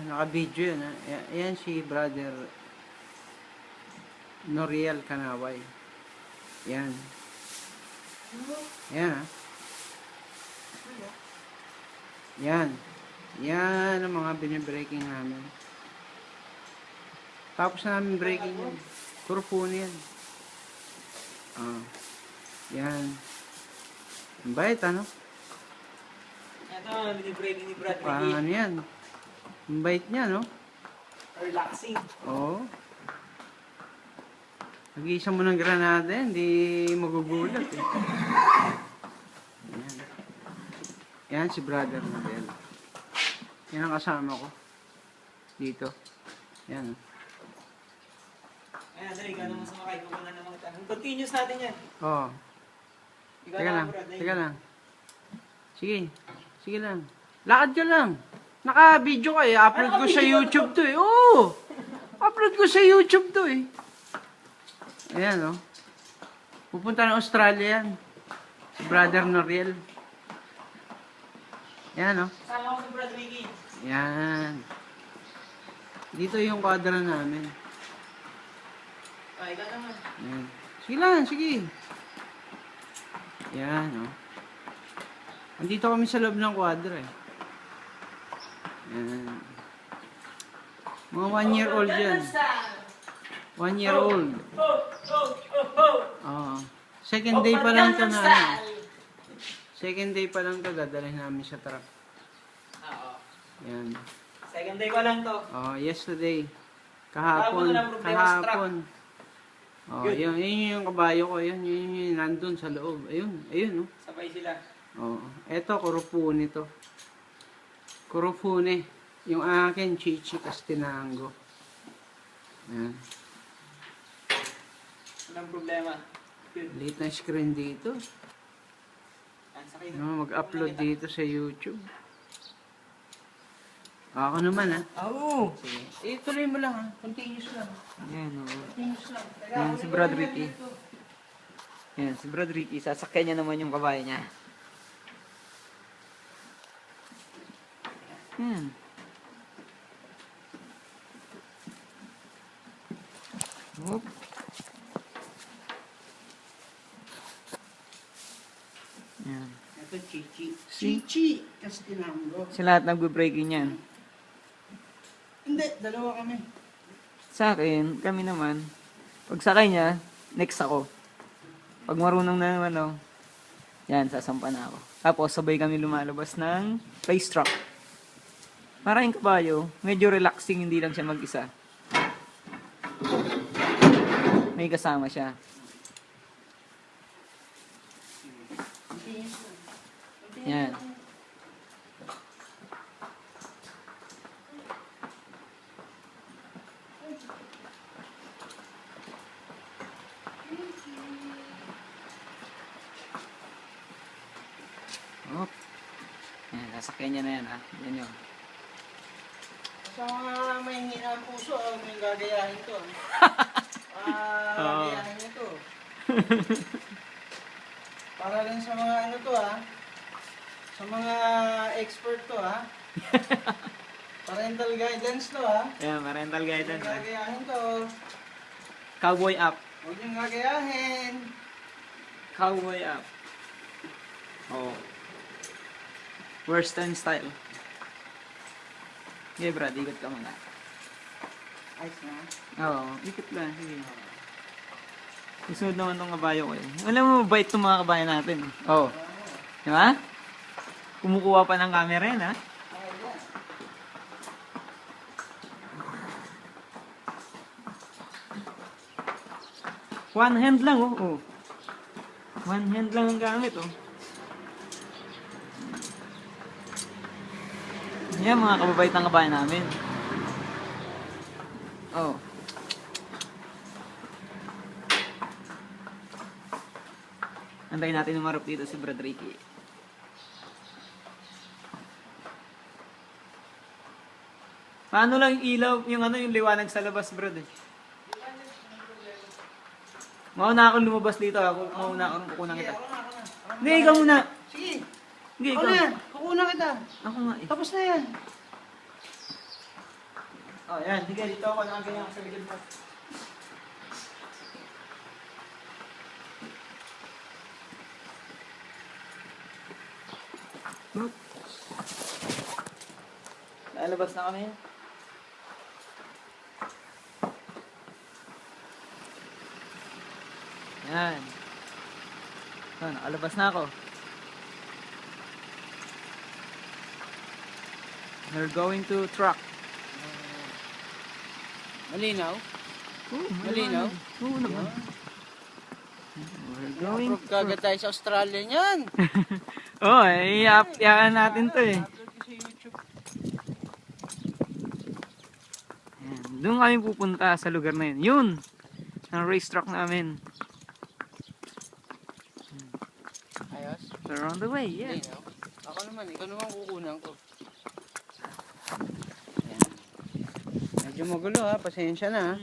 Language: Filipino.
naka-video yun. Ayan si Brother Noriel Kanaway. Yan. Yan ha. Yan. Yan ang mga binibreaking namin. Tapos namin breaking yan. Puro puno yan. Yan. Ang bait ano? Ito, binibreaking ni Brad Parang Ricky. ano yan. Ang bait niya no? Relaxing. Oo. Nag-iisa mo ng granada, hindi magugulat eh. Yan. Yan si Brother Noriel. Yan ang kasama ko. Dito. Yan. Ayan, dali, ikaw naman sumakay. Kukunan naman kita. Continuous natin yan. Oo. Ikaw Teka naman, lang. Brad. Dali. Teka lang. Sige. Sige lang. Lakad ka lang. Naka-video ka eh. Upload ko sa YouTube to eh. Oo. Upload ko sa YouTube to eh. Ayan oh. Pupunta ng Australia yan. Si Brother Noriel. Yan oh. Sama ko si Brad Ricky. Yan. Dito yung kwadra namin. Ikaw naman. Yan. Sige lang, sige. Yan oh. Andito kami sa loob ng kwadra eh. Yan. Mga 1 year old yan. 1 year old. Second day pa lang to na ano. Second day pa lang to, dadalhin namin sa truck. Oo. Yan. Second day pa lang to. Yesterday. Kahapon. Kahapon. Yun yung kabayo ko. Yun yung nandun sa loob. Ayun. Sabay sila. Eto, Kurupune to. Kurupune. Yung akin, Chichi Castinango. Yan. Walang problema. Good. Late na screen dito. Sakay na. Mag-upload dito sa YouTube. Ako naman ha. Oo. Sige. Tuloy mo lang ha. Continuous lang. Yan o. Continuous lang. Yan si Brad Ricky. Yan si Brad Ricky. Sasakyan niya naman yung kabayo niya. Oop. Yan. Ito Chichi. Chichi Castinango. Sa lahat nagbe-breaking yan. Hindi, dalawa kami. Sa akin, kami naman, pag sakay niya, next ako. Pag marunong na naman, yan, sasampa na ako. Tapos, sabay kami lumalabas ng racetrack. Para yung kabayo, medyo relaxing, hindi lang siya mag-isa. May kasama siya. Yan. Oh. Yan, sasakyan niya na yan, ha? Yan yun. Sa mga may hina ang puso, may gagayahin to. Gagayahin nyo to. Para rin sa mga ano to ha. Sa mga expert to ha. Parental guidance to ha. Yan, parental guidance, ha? Gagayahin to. Cowboy up. Huwag niyong gagayahin. Cowboy up. Oh. Western style. Okay, Brad, ikot ka muna. Ayos na. Oo, ikot lang. Sige. Isunod naman tong kabayo ko eh. Alam mo, bait tong mga kabayo natin. Oo. Oh. Di ba? Kumukuha pa ng camera yan, ha? One hand lang, oh. One hand lang ang gamit, oh. Yan, mga kababait ng kabayan namin. Oh. Antayin natin umarap dito si Brad Ricky. Paano lang yung ilaw, yung yung liwanag sa labas, Brad? Mauna akong lumabas dito. Mauna akong kukunan kita. Hindi, ikaw muna. Sige. Hindi, Ako ikaw. na yan. Kukunan kita. Ako nga eh. Tapos na yan. Oh, yan. Sige, dito ako nakaganyan sa likod mo. Lalabas na kami. Yan. So, nakalabas na ako. We're going to truck. Malinaw? Oh, Malinaw? Oo naman. We're going Approve kagad tayo sa Australia niyan. Oh, iyakan natin to eh. Upload ko sa YouTube. Ayan. Doon kami pupunta sa lugar na yun. Yun! Ang racetrack namin. Ayos? We're on the way, yeah. Malinaw? Ako naman, ikaw naman kukunan ko. Ayan. Medyo magulo ha, pasensya na ha.